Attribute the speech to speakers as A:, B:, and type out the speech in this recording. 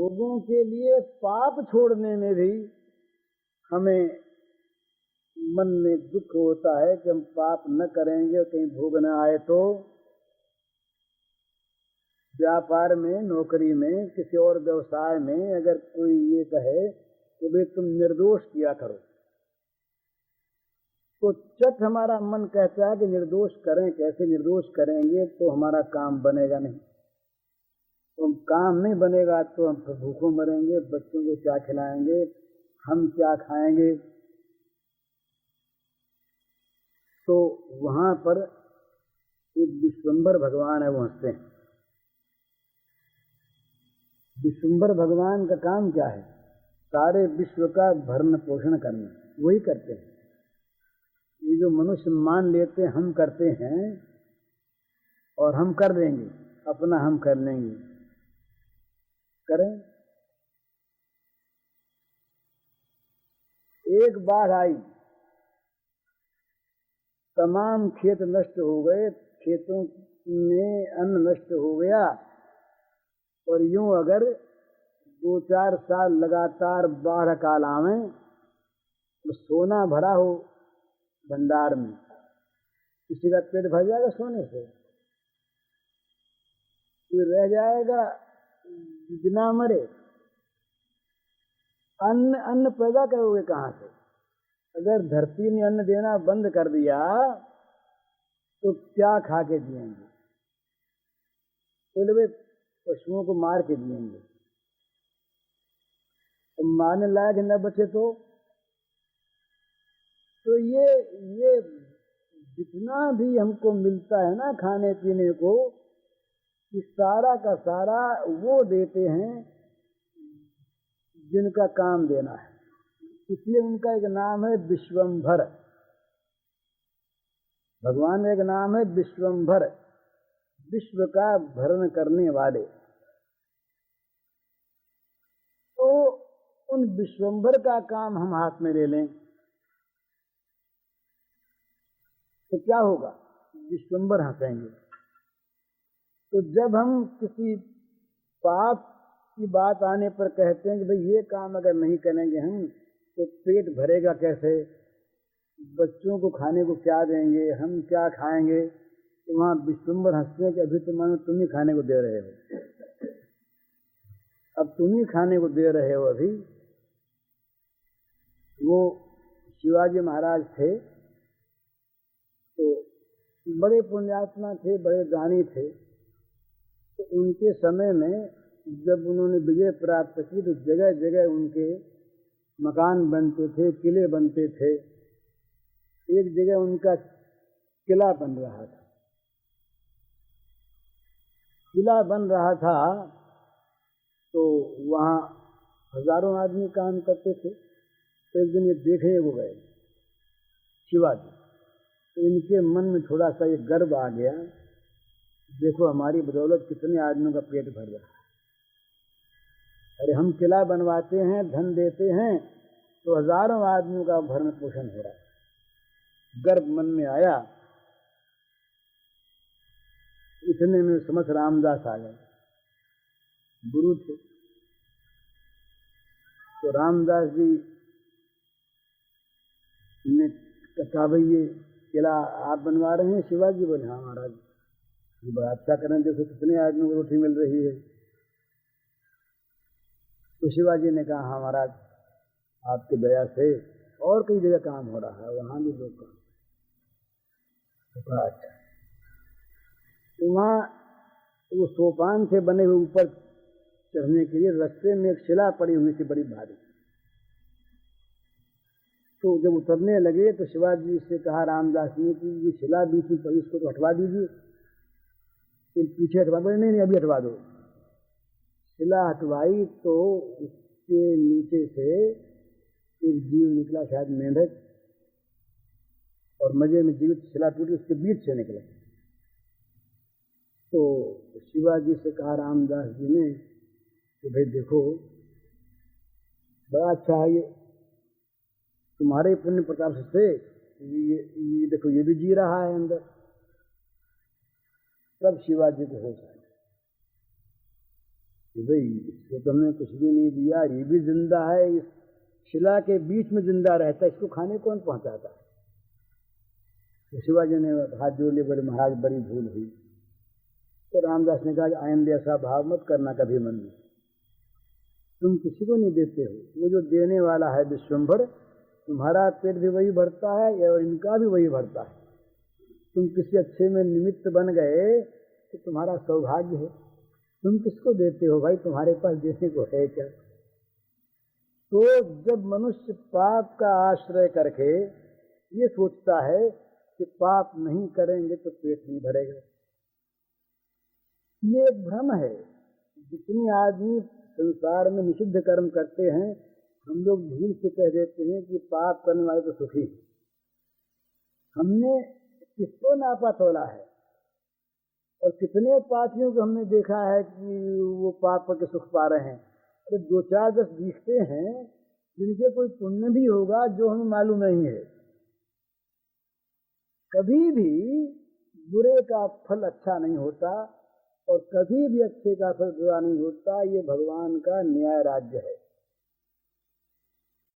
A: भोगों के लिए पाप छोड़ने में भी हमें मन में दुख होता है कि हम पाप न करेंगे, कहीं भोग न आए तो। व्यापार में, नौकरी में, किसी और व्यवसाय में अगर कोई ये कहे कि भाई तुम निर्दोष किया करो, तो चट हमारा मन कहता है कि निर्दोष करें कैसे, निर्दोष करेंगे तो हमारा काम बनेगा नहीं। तो काम नहीं बनेगा तो हम भूखों मरेंगे, बच्चों को क्या खिलाएंगे, हम क्या खाएंगे। तो वहां पर एक विश्वम्भर भगवान है, वो हंसते हैं। विश्वम्भर भगवान का काम क्या है? सारे विश्व का भरण पोषण करना, वही करते हैं। ये जो मनुष्य मान लेते हैं हम करते हैं और हम कर देंगे, अपना हम कर लेंगे, करें। एक बाढ़ आई, तमाम खेत नष्ट हो गए, खेतों में अन्न नष्ट हो गया। और यूं अगर 2-4 साल लगातार बाढ़ काल आवे तो सोना भरा हो भंडार में, किसी का पेट भर जाएगा सोने से? कोई रह जाएगा बिना मरे? अन्न पैदा करोगे कहां से? अगर धरती ने अन्न देना बंद कर दिया तो क्या खा के जिएंगे? तो वे पशुओं को मार के जिएंगे। तो मारने लायक न बचे तो ये जितना भी हमको मिलता है ना खाने पीने को, कि सारा का सारा वो देते हैं जिनका काम देना है। इसलिए उनका एक नाम है विश्वम्भर। भगवान का एक नाम है विश्वम्भर, विश्व का भरण करने वाले। तो उन विश्वम्भर का काम हम हाथ में ले लें तो क्या होगा? विश्वम्भर हंसेंगे। तो जब हम किसी पाप की बात आने पर कहते हैं कि भाई ये काम अगर नहीं करेंगे हम तो पेट भरेगा कैसे, बच्चों को खाने को क्या देंगे, हम क्या खाएंगे, तो वहां विश्वम्भर हंसते हैं कि अभी तो मानो तुम ही खाने को दे रहे हो, अब तुम ही खाने को दे रहे हो। अभी वो शिवाजी महाराज थे, तो बड़े पुण्यात्मा थे, बड़े दानी थे। तो उनके समय में जब उन्होंने विजय प्राप्त की तो जगह जगह उनके मकान बनते थे, किले बनते थे। एक जगह उनका किला बन रहा था। किला बन रहा था तो वहाँ हजारों आदमी काम करते थे। तो एक दिन ये देखने को गए शिवाजी, तो इनके मन में थोड़ा सा ये गर्व आ गया, देखो हमारी बदौलत कितने आदमियों का पेट भर रहा है। अरे हम किला बनवाते हैं, धन देते हैं, तो हजारों आदमियों का भरण पोषण हो रहा है। गर्व मन में आया। इतने में समझ रामदास आ गए, गुरु थे। तो रामदास जी ने कहा भाई ये किला आप बनवा रहे हैं? शिवाजी बोले हाँ महाराज, ये बड़ा अच्छा करें, देखो कितने आदमियों को रोटी मिल रही है। तो शिवाजी ने कहा हाँ महाराज, आपकी दया से और कई जगह काम हो रहा है, वहां भी लोग काम। तो कहा अच्छा। तो वहां वो सोपान से बने हुए ऊपर चढ़ने के लिए रास्ते में एक शिला पड़ी हुई थी बड़ी भारी। तो जब उतरने लगे तो शिवाजी से कहा रामदास ने कि ये शिला बीच में पड़ी, इसको तो हटवा दीजिए। तो पीछे हटवा, बोले नहीं अभी हटवा दो। शिला हटवाई तो उसके नीचे से एक जीव निकला, शायद मेंढक, और मजे में जीवित शिला टूटी, उसके बीच से निकला। तो शिवाजी से कहा रामदास जी ने कि भाई देखो बड़ा अच्छा है, ये तुम्हारे पुण्य प्रताप से ये देखो ये भी जी रहा है अंदर। तब शिवाजी को होश आया, कि भाई इसको तुमने कुछ भी नहीं दिया, ये भी जिंदा है, इस शिला के बीच में जिंदा रहता है, इसको खाने कौन पहुंचाता है? तो शिवाजी ने हाथ जोड़ लिए, बोले महाराज बड़ी भूल हुई। तो रामदास ने कहा कि आइंदे ऐसा भाव मत करना कभी मन में, तुम किसी को नहीं देते हो, वो जो देने वाला है विश्वम्भर, तुम्हारा पेट भी वही भरता है और इनका भी वही भरता है। तुम किसी अच्छे में निमित्त बन गए तो तुम्हारा सौभाग्य है। तुम किसको देते हो भाई, तुम्हारे पास देने को है क्या? तो जब मनुष्य पाप का आश्रय करके ये सोचता है कि पाप नहीं करेंगे तो पेट नहीं भरेगा, ये एक भ्रम है। जितने आदमी संसार में निषिद्ध कर्म करते हैं, हम लोग भूल से कह देते हैं कि पाप करने वाले तो सुखी। हमने किसको नापा तोला है? और कितने पापियों को हमने देखा है कि वो पाप करके सुख पा रहे हैं। तो 2-4-10 दिखते हैं जिनके कोई पुण्य भी होगा जो हमें मालूम नहीं है। कभी भी बुरे का फल अच्छा नहीं होता और कभी भी अच्छे का फल बुरा नहीं होता। ये भगवान का न्याय राज्य है।